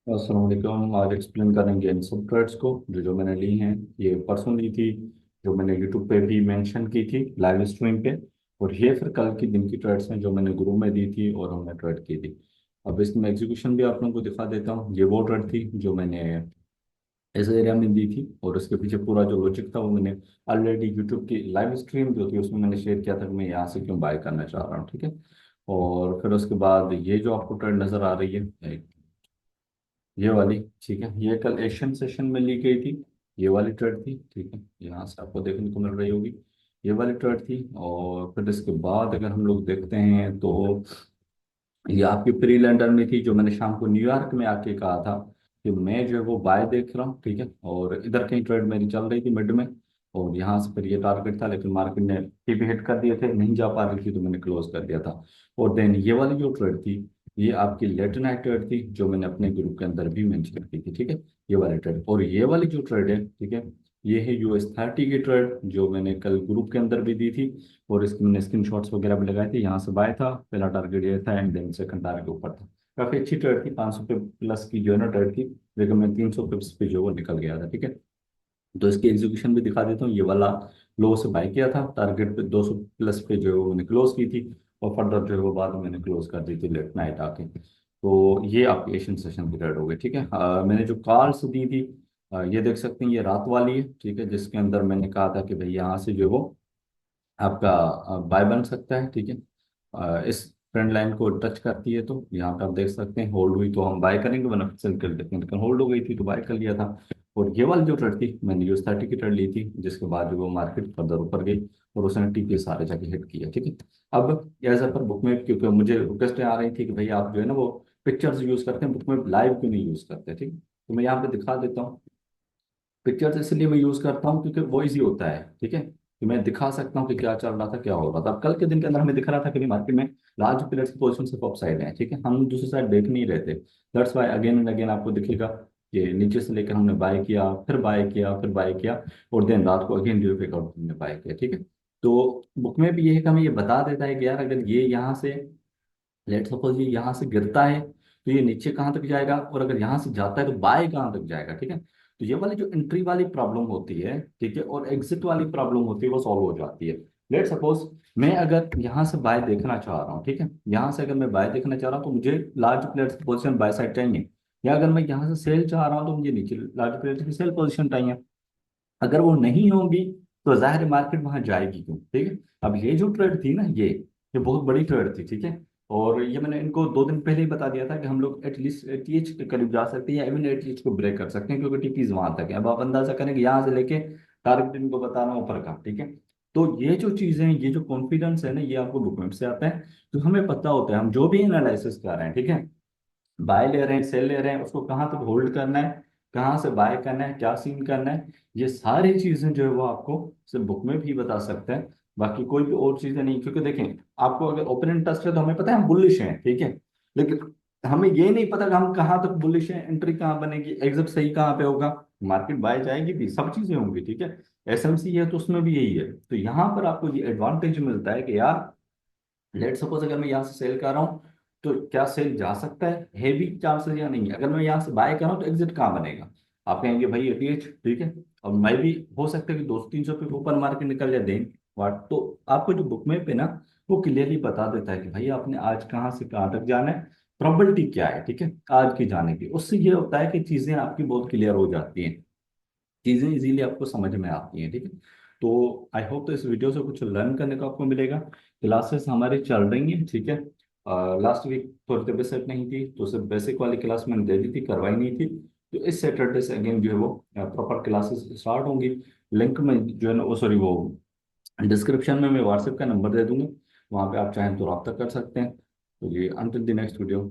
अस्सलाम वालेकुम। आज एक्सप्लेन करेंगे इन सब ट्रेड्स को जो जो मैंने ली हैं। ये परसों ली थी, जो मैंने यूट्यूब पे भी मेंशन की थी लाइव स्ट्रीम पे। और ये फिर कल की दिन की ट्रेड्स हैं जो मैंने ग्रुप में दी थी और हमने ट्रेड की थी। अब इसमें एग्जीक्यूशन भी आप लोगों को दिखा देता हूँ। ये वो ट्रेड थी जो मैंने इस एरिया में दी थी, और उसके पीछे पूरा जो लॉजिक था वो मैंने ऑलरेडी यूट्यूब की लाइव स्ट्रीम जो थी उसमें मैंने शेयर किया था कि मैं यहाँ से क्यों बाय करना चाह रहा हूँ। ठीक है। और फिर उसके बाद ये जो आपको ट्रेड नजर आ रही है, ये वाली, ठीक है, ये कल एशियन सेशन में ली गई थी। ये वाली ट्रेड थी, ठीक है, यहाँ से आपको देखने को मिल रही होगी। ये वाली ट्रेड थी। और फिर इसके बाद अगर हम लोग देखते हैं तो ये आपकी प्री लैंडर में थी, जो मैंने शाम को न्यूयॉर्क में आके कहा था कि मैं जो है वो बाय देख रहा हूँ। ठीक है। और इधर कहीं ट्रेड मेरी चल रही थी मिड में, और यहाँ से फिर ये टारगेट था, लेकिन मार्केट ने टिप हिट कर दिए थे, नहीं जा पा रही थी, तो मैंने क्लोज कर दिया था। और देन ये वाली जो ट्रेड थी, ये आपकी लेट नाइट ट्रेड थी, जो मैंने अपने ग्रुप के अंदर भी मेंशन की थी। ठीक है। ये वाली ट्रेड, और ये वाली जो ट्रेड है, ठीक है, ये है US 30 की ट्रेड, जो मैंने कल ग्रुप के अंदर भी दी थी। और इसके मैंने स्क्रीन शॉट्स वगैरह भी लगाए थे। यहाँ से बाय था, पहला टारगेट ये था, एंड देन सेकंड टारगेट ऊपर था। काफी अच्छी ट्रेड थी, 500 पे प्लस की जो है ना ट्रेड थी, लेकिन मैं 300 पिप्स पे जो है वो निकल गया था। ठीक है। तो इसकी एग्जीक्यूशन भी दिखा देता हूँ। ये वाला लो से बाय किया था, टारगेट पे 200 प्लस पे जो है वो मैंने क्लोज की थी। और फर्दर जो है वो बाद में मैंने क्लोज कर दी थी लेट नाइट आके। तो ये आपकी एशियन सेशन की ट्रेड हो गई। ठीक है। मैंने जो कॉल्स दी थी, ये देख सकते हैं, ये रात वाली है। ठीक है, जिसके अंदर मैंने कहा था कि भाई यहाँ से जो है वो आपका बाय बन सकता है। ठीक है। इस ट्रेंड लाइन को टच करती है तो यहाँ पे आप देख सकते हैं, होल्ड हुई तो हम बाय करेंगे, वरना सेल कर देते हैं, लेकिन होल्ड हो गई थी तो बाय कर लिया था। और ये वाली जो ट्रेड थी, मैंने US 30 की ट्रेड ली थी, जिसके बाद जो वो मार्केट फर्दर ऊपर गई और उसने टीपी सारे जाके हिट किया। ठीक है। अब एज पर बुक में, क्योंकि मुझे रिक्वेस्ट आ रही थी कि भाई आप जो है ना वो पिक्चर्स यूज करते हैं, बुक में लाइव क्यों नहीं यूज करते। ठीक है। तो मैं यहाँ पे दिखा देता हूँ। पिक्चर्स इसलिए मैं यूज करता हूँ क्योंकि वो इजी होता है। ठीक है, कि मैं दिखा सकता हूँ कि क्या चल रहा था, क्या हो रहा था। अब कल के दिन के अंदर हमें दिख रहा था कि मार्केट में लार्ज प्लेयर्स की पोजीशन सिर्फ अप साइड है। ठीक है, हम दूसरी साइड देख नहीं रहे थे। That's why again and again आपको दिखेगा कि नीचे से लेकर हमने बाय किया, फिर बाय किया, फिर बाय किया, और देन रात को अगेन ड्यू ब्रेकआउट हमने बाय किया। ठीक है। तो बुक में भी ये है कि हमें ये बता देता है कि यार अगर ये यहाँ से, लेट सपोज ये यहाँ से गिरता है तो ये नीचे कहाँ तक जाएगा, और अगर यहाँ से जाता है तो बाय कहाँ तक जाएगा। ठीक है। तो ये वाली जो एंट्री वाली प्रॉब्लम होती है, ठीक है, और एग्जिट वाली प्रॉब्लम होती है, वो सॉल्व हो जाती है। लेट सपोज मैं अगर यहाँ से बाय देखना चाह रहा हूँ, ठीक है, यहाँ से अगर मैं बाय देखना चाह रहा हूँ तो मुझे लार्ज प्लेयर्स की पोजीशन बाय साइड चाहिए। या अगर मैं यहाँ से सेल चाह रहा हूँ तो मुझे नीचे लार्ज प्लेयर्स की सेल पोजीशन चाहिए। अगर वो नहीं होगी तो जाहिर मार्केट वहां जाएगी क्यों। ठीक है। अब ये जो ट्रेड थी ना, ये बहुत बड़ी ट्रेड थी। ठीक है। और ये मैंने इनको 2 दिन पहले ही बता दिया था कि हम लोग एटलीस्ट एटीएच के करीब जा सकते हैं, या इवन एटीएच को ब्रेक कर सकते हैं, क्योंकि टीपीज वहां तक है। अब आप अंदाजा करें कि यहाँ से लेके टारगेट इनको बताना ऊपर का। ठीक है। तो ये जो चीजें हैं, ये जो कॉन्फिडेंस है ना, ये आपको डॉक्यूमेंट से आता है। तो हमें पता होता है हम जो भी एनालिसिस कर रहे हैं, ठीक है, बाय ले रहे हैं, सेल ले रहे हैं, उसको कहाँ तक होल्ड करना है, कहाँ से बाय करना है, क्या सीन करना है, ये सारी चीजें जो है वो आपको सिर्फ बुक में भी बता सकते हैं। बाकी कोई भी और चीजें नहीं, क्योंकि देखें, आपको अगर ओपन इंटरेस्ट है तो हमें पता है हम बुलिश हैं। ठीक है। लेकिन हमें ये नहीं पता कि हम कहाँ तक बुलिश हैं, एंट्री कहाँ बनेगी, एग्जिट सही कहाँ पे होगा, मार्केट बाय जाएगी भी, सब चीजें होंगी। ठीक है। एसएमसी है तो उसमें भी यही है। तो यहाँ पर आपको ये एडवांटेज मिलता है कि यार लेट सपोज अगर मैं यहाँ से सेल कर रहा हूँ तो क्या सेल जा सकता है भी चांसेस या नहीं है। अगर मैं यहाँ से बाय कर रहा हूँ तो एग्जिट कहाँ बनेगा, आप कहेंगे भाई एटीएच। ठीक है। और मैं भी हो सकता है कि 200-300 पे ऊपर मार्केट निकल जाए, देन वाट। तो आपको जो बुक में पे ना, वो क्लियरली बता देता है कि भाई आपने आज कहाँ से कहाँ तक जाना है, प्रोबेबिलिटी क्या है। ठीक है, आज की जाने की। उससे ये होता है कि चीजें आपकी बहुत क्लियर हो जाती हैं, चीजें इजीली आपको समझ में आती हैं। ठीक है। तो आई होप तो इस वीडियो से कुछ लर्न करने को आपको मिलेगा। क्लासेस हमारी चल रही हैं। ठीक है। लास्ट वीक थोड़ी तबीयत सेट नहीं थी, तो सिर्फ बेसिक वाली क्लास मैंने दे दी थी, करवाई नहीं थी। तो इस सैटरडे से अगेन जो है वो प्रॉपर क्लासेस स्टार्ट होंगी। लिंक में जो है ना वो, सॉरी, वो डिस्क्रिप्शन में मैं व्हाट्सएप का नंबर दे दूंगा, वहाँ पे आप चाहें तो रब्ता कर सकते हैं। तो ये अंटिल द नेक्स्ट वीडियो।